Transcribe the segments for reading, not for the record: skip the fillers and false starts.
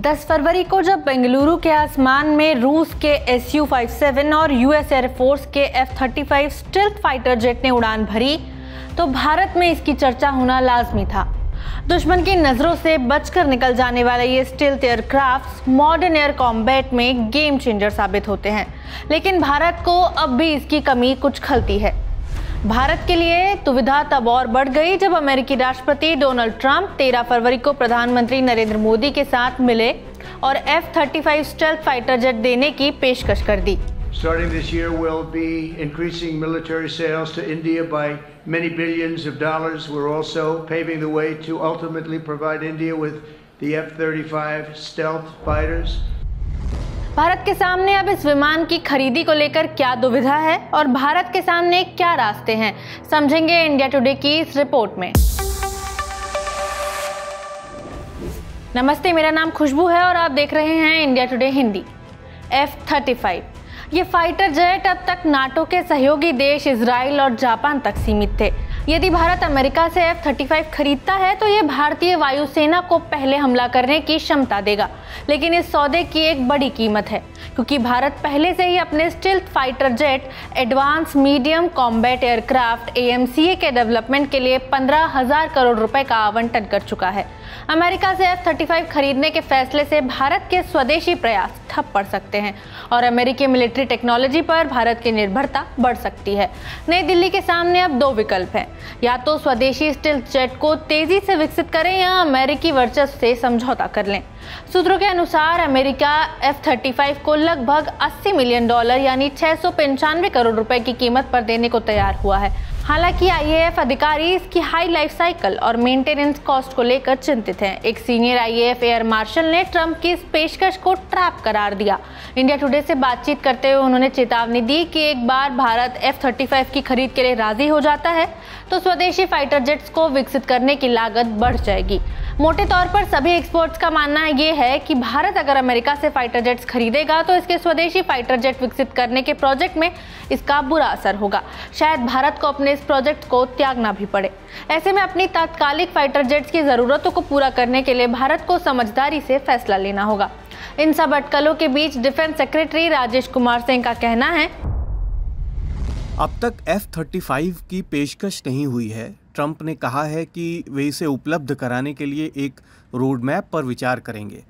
10 फरवरी को जब बेंगलुरु के आसमान में रूस के Su-57 और यूएस एयरफोर्स के F-35 स्टेल्थ फाइटर जेट ने उड़ान भरी तो भारत में इसकी चर्चा होना लाजमी था। दुश्मन की नजरों से बचकर निकल जाने वाले ये stealth aircraft modern air combat में गेम चेंजर साबित होते हैं, लेकिन भारत को अब भी इसकी कमी कुछ खलती है। भारत के लिए दुविधा तब और बढ़ गई जब अमेरिकी राष्ट्रपति डोनाल्ड ट्रंप 13 फरवरी को प्रधानमंत्री नरेंद्र मोदी के साथ मिले और F-35 स्टेल्थ फाइटर जेट देने की पेशकश कर दी। Starting this year, we'll be increasing military sales to India by many billions of dollars. We're also paving the way to ultimately provide India with the F-35 stealth fighters. Bharat के सामने अब इस विमान की खरीदी को लेकर क्या दुविधा है और भारत के सामने क्या रास्ते हैं, समझेंगे इंडिया टुडे की इस रिपोर्ट में। नमस्ते, मेरा नाम खुशबू है और आप देख रहे हैं इंडिया टुडे हिंदी। F-35 ये फाइटर जेट अब तक नाटो के सहयोगी देश इजराइल और जापान तक सीमित थे। यदि भारत अमेरिका से F-35 खरीदता है तो ये भारतीय वायुसेना को पहले हमला करने की क्षमता देगा, लेकिन इस सौदे की एक बड़ी कीमत है क्योंकि भारत पहले से ही अपने stealth fighter jet advance medium combat aircraft AMCA के डेवलपमेंट के लिए 15,000 करोड़ रुपए का आवंटन कर चुका है। अमेरिका से F-35 खरीदने के फैसले से भारत के स्वदेशी प्रयास ठप पड़ सकते हैं और अमेरिकी मिलिट्री टेक्नोलॉजी पर भारत की निर्भरता बढ़ सकती है। नई दिल्ली के सामने अब दो विकल्प हैं, या तो स्वदेशी स्टेल्थ जेट को तेजी से विकसित करें या अमेरिकी वर्चस्व से समझौता कर लें। सूत्रों के अनुसार अमेरिका F-35 को लगभग $80 मिलियन यानी 695 करोड़ रुपए की कीमत पर देने को तैयार हुआ है। हालांकि IAF अधिकारी इसकी हाई लाइफ साइकिल और मेंटेनेंस कॉस्ट को लेकर चिंतित हैं। एक सीनियर IAF एयर मार्शल ने ट्रंप की इस पेशकश को ट्रैप करार दिया। इंडिया टुडे से बातचीत करते हुए उन्होंने चेतावनी दी कि एक बार भारत F-35 की खरीद के लिए राजी हो जाता है तो स्वदेशी फाइटर जेट्स को विकसित करने की लागत बढ़ जाएगी। मोटे तौर पर सभी एक्सपर्ट्स का मानना ये है कि भारत अगर अमेरिका से फाइटर जेट्स खरीदेगा तो इसके स्वदेशी फाइटर जेट विकसित करने के प्रोजेक्ट में इसका बुरा असर होगा। शायद भारत को अपने इस प्रोजेक्ट को त्यागना भी पड़े। ऐसे में अपनी तात्कालिक फाइटर जेट्स की जरूरतों को पूरा करने के लिए भारत को समझदारी से फैसला लेना होगा। इन सब अटकलों के बीच डिफेंस सेक्रेटरी राजेश कुमार सिंह का कहना है, अब तक F-35 की पेशकश नहीं हुई है। ट्रंप ने कहा है कि वे इसे उपलब्ध कराने के लिए एक रोड मैप पर विचार करेंगे।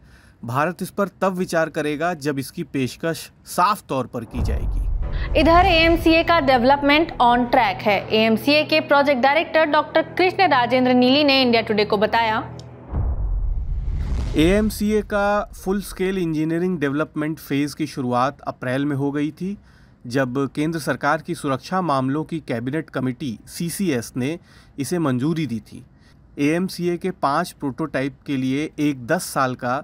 भारत इस पर तब विचार करेगा जब इसकी पेशकश साफ तौर पर की जाएगी। इधर AMCA का डेवलपमेंट ऑन ट्रैक है। AMCA के project director doctor Krishna Rajendra नीली ने इंडिया टुडे को बताया, AMCA का full scale engineering development phase की शुरुआत अप्रैल में हो गई थी, जब केंद्र सरकार की सुरक्षा मामलों की कैबिनेट कमेटी CCS ने इसे मंजूरी दी थी। AMCA के 5 प्रोटोटाइप के लिए एक 10 साल का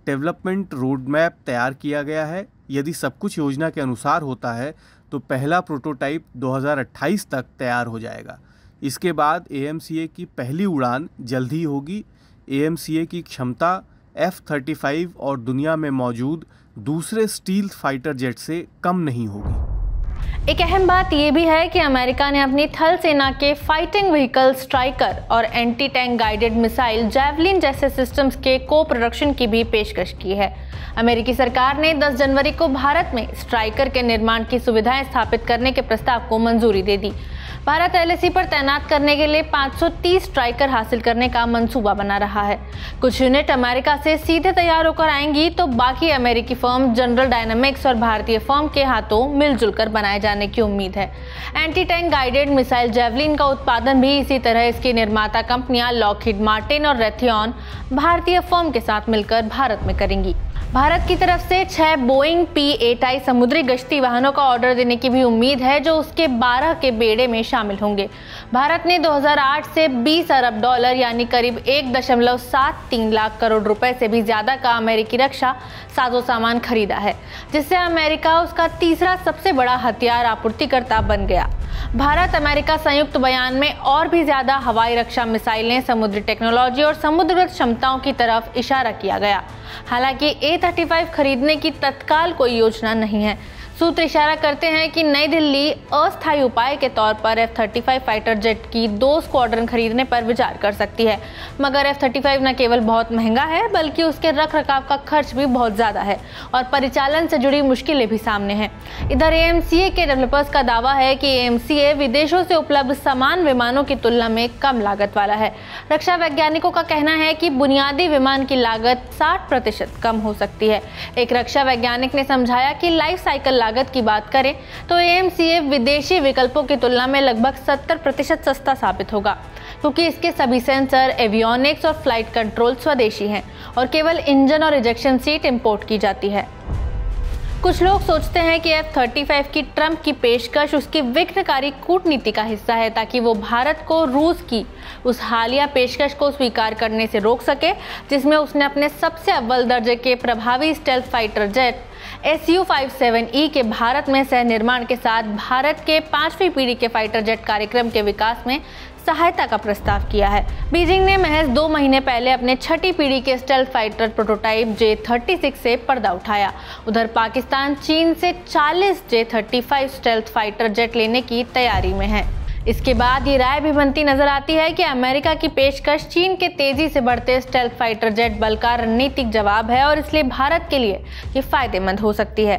डेवलपमेंट रोड मैप तैयार किया गया है। यदि सब कुछ योजना के अनुसार होता है तो पहला प्रोटोटाइप 2028 तक तैयार हो जाएगा। इसके बाद AMCA की पहली उड़ान जल्द ही होगी। AMCA की क्षमता F-35 और दुनिया में मौजूद दूसरे स्टील्थ फाइटर जेट से कम नहीं होगी। एक अहम बात यह भी है कि अमेरिका ने अपनी थल सेना के फाइटिंग व्हीकल स्ट्राइकर और anti tank guided missile javelin जैसे सिस्टम्स के को प्रोडक्शन की भी पेशकश की है। अमेरिकी सरकार ने 10 जनवरी को भारत में स्ट्राइकर के निर्माण की सुविधाएं स्थापित करने के प्रस्ताव को मंजूरी दे दी। भारत LAC पर तैनात करने के लिए 530 स्ट्राइकर हासिल करने का मंसूबा बना रहा है। कुछ यूनिट अमेरिका से सीधे तैयार होकर आएंगी तो बाकी अमेरिकी फर्म जनरल डायनामिक्स और भारतीय फर्म के हाथों मिलजुल कर बनाए जाने की उम्मीद है। Anti tank guided missile javelin का उत्पादन भी इसी तरह इसकी निर्माता कंपनियां लॉकहीड मार्टिन और रेथियन भारतीय फर्म के साथ मिलकर भारत में करेंगी। भारत की तरफ से 6 बोइंग P-8I समुद्री गश्ती वाहनों का ऑर्डर देने की भी उम्मीद है जो उसके 12 के बेड़े में शामिल होंगे। भारत ने 2008 से $20 अरब यानी करीब 1.73 लाख करोड़ रुपए से भी ज्यादा का अमेरिकी रक्षा साजो सामान खरीदा है, जिससे अमेरिका उसका तीसरा सबसे बड़ा हथियार आपूर्तिकर्ता बन गया। भारत अमेरिका संयुक्त बयान में और भी ज्यादा हवाई रक्षा मिसाइलें, समुद्री टेक्नोलॉजी और समुद्रगत क्षमताओं की तरफ इशारा किया गया। हालांकि A-35 खरीदने की तत्काल कोई योजना नहीं है। सूत्र इशारा करते हैं कि नई दिल्ली अस्थायी उपाय के तौर पर F-35 फाइटर जेट की 2 स्क्वाड्रन खरीदने पर विचार कर सकती है, मगर F-35 न केवल बहुत महंगा है बल्कि उसके रखरखाव का खर्च भी बहुत ज़्यादा है और परिचालन से जुड़ी मुश्किलें भी सामने हैं। इधर AMCA के डेवलपर्स का दावा है कि AMCA विदेशों से उपलब्ध समान विमानों की तुलना में कम लागत वाला है। रक्षा वैज्ञानिकों का कहना है कि बुनियादी विमान की लागत 60% कम हो सकती है। एक रक्षा वैज्ञानिक ने समझाया कि लाइफ साइकिल लागत की बात करें तो AMCA विदेशी विकल्पों की तुलना में लगभग 70% सस्ता साबित होगा, क्योंकि इसके सभी सेंसर, एवियोनिक्स और फ्लाइट कंट्रोल स्वदेशी हैं और केवल इंजन और इजेक्शन सीट इंपोर्ट की जाती है। कुछ लोग सोचते हैं कि F-35 की ट्रंप की पेशकश उसकी विघ्नकारी कूटनीति का हिस्सा है ताकि वो भारत को रूस की उस हालिया पेशकश को स्वीकार करने से रोक सके जिसमें उसने अपने सबसे अव्वल दर्जे के प्रभावी स्टेल्थ फाइटर जेट Su-57E के भारत में सह निर्माण के साथ भारत के 5वीं पीढ़ी के फाइटर जेट कार्यक्रम के विकास में सहायता का प्रस्ताव किया है। बीजिंग ने महज 2 महीने पहले अपने 6ठी पीढ़ी के स्टेल्थ फाइटर प्रोटोटाइप J-36 से पर्दा उठाया। उधर पाकिस्तान चीन से 40 J-35 स्टेल्थ फाइटर जेट लेने की तैयारी में है। इसके बाद ये राय भी बनती नजर आती है कि अमेरिका की पेशकश चीन के तेजी से बढ़ते स्टेल्थ फाइटर जेट बल का रणनीतिक जवाब है और इसलिए भारत के लिए ये फायदेमंद हो सकती है।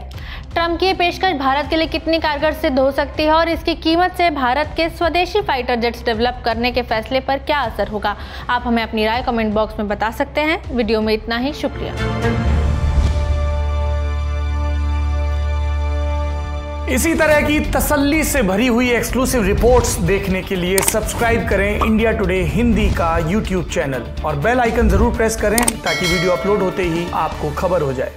ट्रंप की ये पेशकश भारत के लिए कितनी कारगर सिद्ध हो सकती है और इसकी कीमत से भारत के स्वदेशी फाइटर जेट्स डेवलप करने के फैसले पर क्या असर होगा, आप हमें अपनी राय कमेंट बॉक्स में बता सकते हैं। वीडियो में इतना ही, शुक्रिया। इसी तरह की तसल्ली से भरी हुई एक्सक्लूसिव रिपोर्ट्स देखने के लिए सब्सक्राइब करें इंडिया टुडे हिंदी का YouTube चैनल और बेल आइकन जरूर प्रेस करें ताकि वीडियो अपलोड होते ही आपको खबर हो जाए।